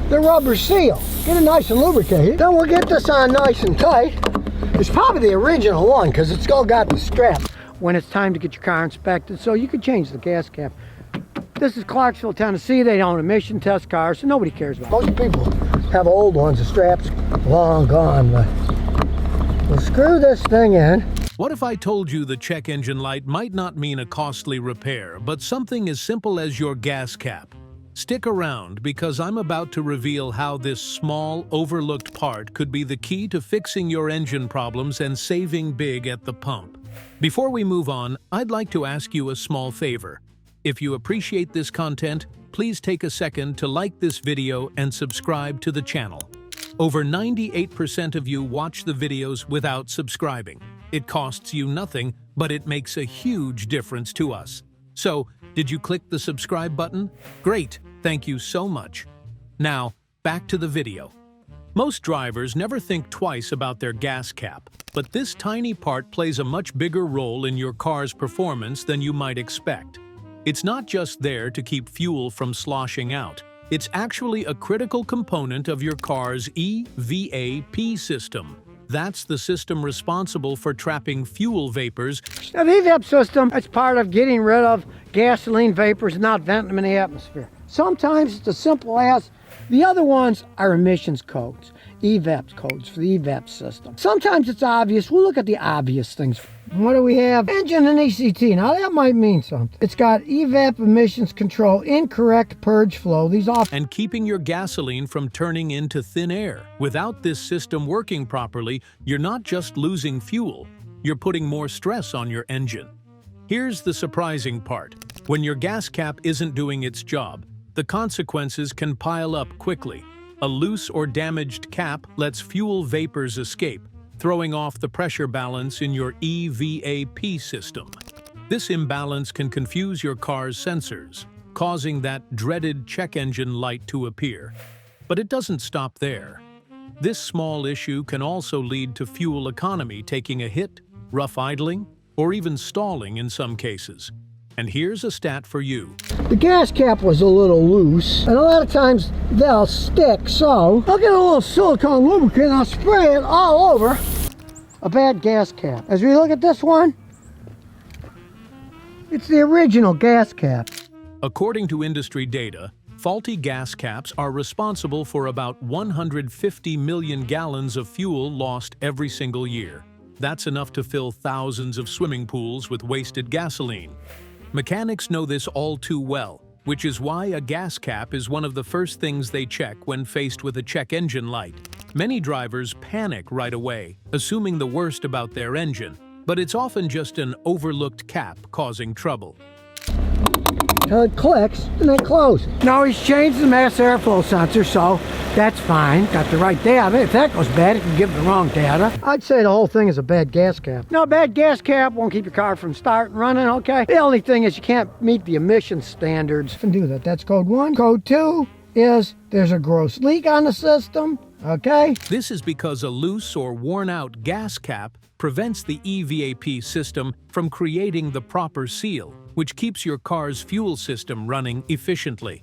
the rubber seal. Get it nice and lubricated. Then we'll get this on nice and tight. It's probably the original one because it's all got the strap. When it's time to get your car inspected, so you can change the gas cap. This is Clarksville, Tennessee. They don't emission test cars, so nobody cares about it. Most people have old ones, the straps long gone, but we'll screw this thing in. What if I told you the check engine light might not mean a costly repair, but something as simple as your gas cap? Stick around because I'm about to reveal how this small, overlooked part could be the key to fixing your engine problems and saving big at the pump. Before we move on, I'd like to ask you a small favor. If you appreciate this content, please take a second to like this video and subscribe to the channel. Over 98% of you watch the videos without subscribing. It costs you nothing, but it makes a huge difference to us. So, did you click the subscribe button? Great, thank you so much. Now, back to the video. Most drivers never think twice about their gas cap, but this tiny part plays a much bigger role in your car's performance than you might expect. It's not just there to keep fuel from sloshing out. It's actually a critical component of your car's EVAP system. That's the system responsible for trapping fuel vapors. Now, the EVAP system, it's part of getting rid of gasoline vapors and not venting them in the atmosphere. Sometimes it's as simple as the other ones are emissions codes, EVAP codes for the EVAP system. Sometimes it's obvious. We'll look at the obvious things. What do we have? Engine and ECT. Now that might mean something. It's got EVAP emissions control, incorrect purge flow. These off. And keeping your gasoline from turning into thin air. Without this system working properly, you're not just losing fuel, you're putting more stress on your engine. Here's the surprising part. When your gas cap isn't doing its job, the consequences can pile up quickly. A loose or damaged cap lets fuel vapors escape, throwing off the pressure balance in your EVAP system. This imbalance can confuse your car's sensors, causing that dreaded check engine light to appear. But it doesn't stop there. This small issue can also lead to fuel economy taking a hit, rough idling, or even stalling in some cases. And here's a stat for you. The gas cap was a little loose, and a lot of times they'll stick, so I'll get a little silicone lubricant and I'll spray it all over a bad gas cap. As we look at this one, it's the original gas cap. According to industry data, faulty gas caps are responsible for about 150 million gallons of fuel lost every single year. That's enough to fill thousands of swimming pools with wasted gasoline. Mechanics know this all too well, which is why a gas cap is one of the first things they check when faced with a check engine light. Many drivers panic right away, assuming the worst about their engine, but it's often just an overlooked cap causing trouble. It clicks and then closes. Now he's changed the mass airflow sensor, so that's fine. Got the right data. If that goes bad, it can give the wrong data. I'd say the whole thing is a bad gas cap. Now, a bad gas cap won't keep your car from starting running, okay? The only thing is you can't meet the emission standards and do that. That's code 1. Code 2 is there's a gross leak on the system, okay? This is because a loose or worn-out gas cap prevents the EVAP system from creating the proper seal, which keeps your car's fuel system running efficiently.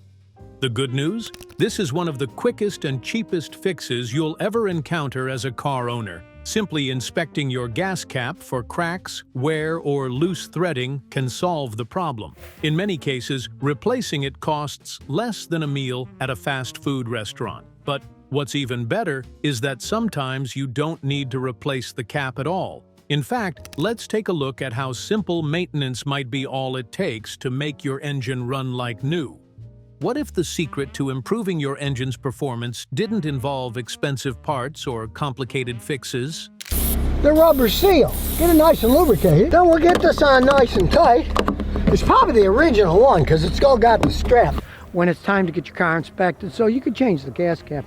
The good news? This is one of the quickest and cheapest fixes you'll ever encounter as a car owner. Simply inspecting your gas cap for cracks, wear, or loose threading can solve the problem. In many cases, replacing it costs less than a meal at a fast food restaurant. But what's even better is that sometimes you don't need to replace the cap at all. In fact, let's take a look at how simple maintenance might be all it takes to make your engine run like new. What if the secret to improving your engine's performance didn't involve expensive parts or complicated fixes? The rubber seal. Get it nice and lubricated. Then we'll get this on nice and tight. It's probably the original one because it's all got the strap. When it's time to get your car inspected, so you could change the gas cap.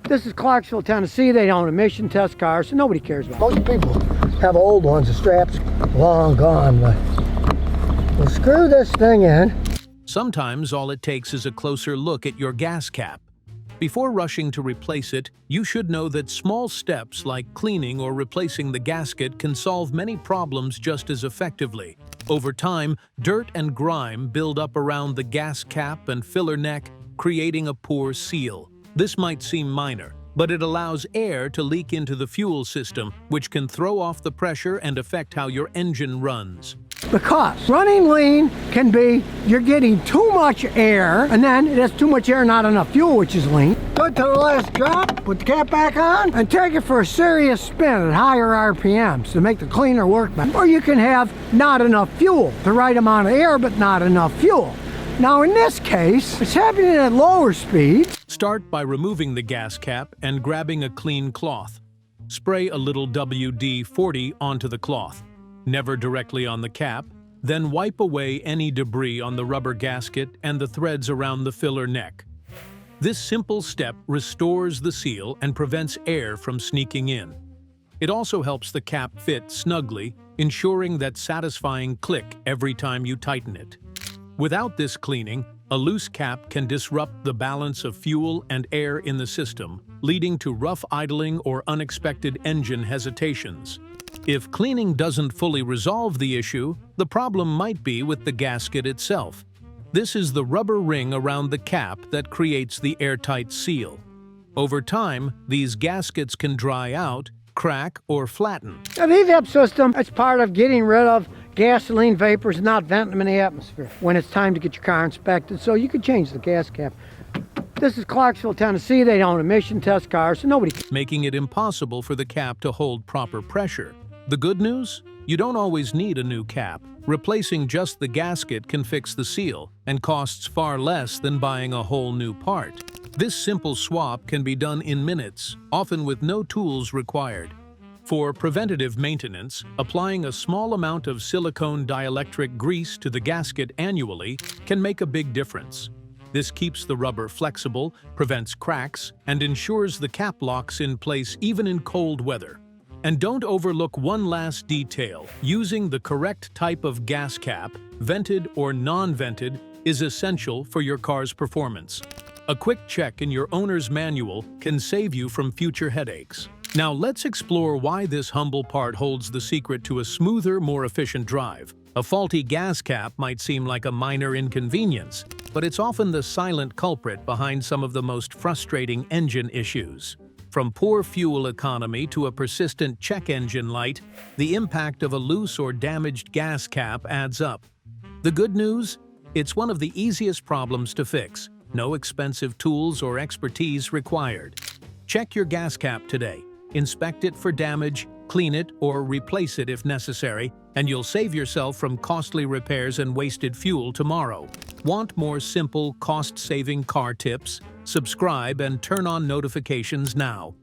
This is Clarksville, Tennessee. They don't emission test cars, so nobody cares about it. Most people have old ones, the straps long gone, but we'll screw this thing in. Sometimes all it takes is a closer look at your gas cap. Before rushing to replace it, you should know that small steps like cleaning or replacing the gasket can solve many problems just as effectively. Over time, dirt and grime build up around the gas cap and filler neck, creating a poor seal. This might seem minor, but it allows air to leak into the fuel system, which can throw off the pressure and affect how your engine runs. Because running lean can be you're getting too much air, and then it has too much air, not enough fuel, which is lean. Good to the last drop, put the cap back on, and take it for a serious spin at higher RPMs to make the cleaner work better. Or you can have not enough fuel, the right amount of air, but not enough fuel. Now in this case, it's happening at lower speeds. Start by removing the gas cap and grabbing a clean cloth. Spray a little WD-40 onto the cloth, never directly on the cap, then wipe away any debris on the rubber gasket and the threads around the filler neck. This simple step restores the seal and prevents air from sneaking in. It also helps the cap fit snugly, ensuring that satisfying click every time you tighten it. Without this cleaning, a loose cap can disrupt the balance of fuel and air in the system, leading to rough idling or unexpected engine hesitations. If cleaning doesn't fully resolve the issue, the problem might be with the gasket itself. This is the rubber ring around the cap that creates the airtight seal. Over time, these gaskets can dry out, crack, or flatten. Now the evap system, it's part of getting rid of gasoline vapors and not venting them in the atmosphere when it's time to get your car inspected, so you could change the gas cap. This is Clarksville, Tennessee. They don't emission test cars, so nobody can. Making it impossible for the cap to hold proper pressure. The good news? You don't always need a new cap. Replacing just the gasket can fix the seal and costs far less than buying a whole new part. This simple swap can be done in minutes, often with no tools required. For preventative maintenance, applying a small amount of silicone dielectric grease to the gasket annually can make a big difference. This keeps the rubber flexible, prevents cracks, and ensures the cap locks in place even in cold weather. And don't overlook one last detail. Using the correct type of gas cap, vented or non-vented, is essential for your car's performance. A quick check in your owner's manual can save you from future headaches. Now let's explore why this humble part holds the secret to a smoother, more efficient drive. A faulty gas cap might seem like a minor inconvenience, but it's often the silent culprit behind some of the most frustrating engine issues. From poor fuel economy to a persistent check engine light, the impact of a loose or damaged gas cap adds up. The good news? It's one of the easiest problems to fix. No expensive tools or expertise required. Check your gas cap today. Inspect it for damage, clean it, or replace it if necessary, and you'll save yourself from costly repairs and wasted fuel tomorrow. Want more simple, cost-saving car tips? Subscribe and turn on notifications now.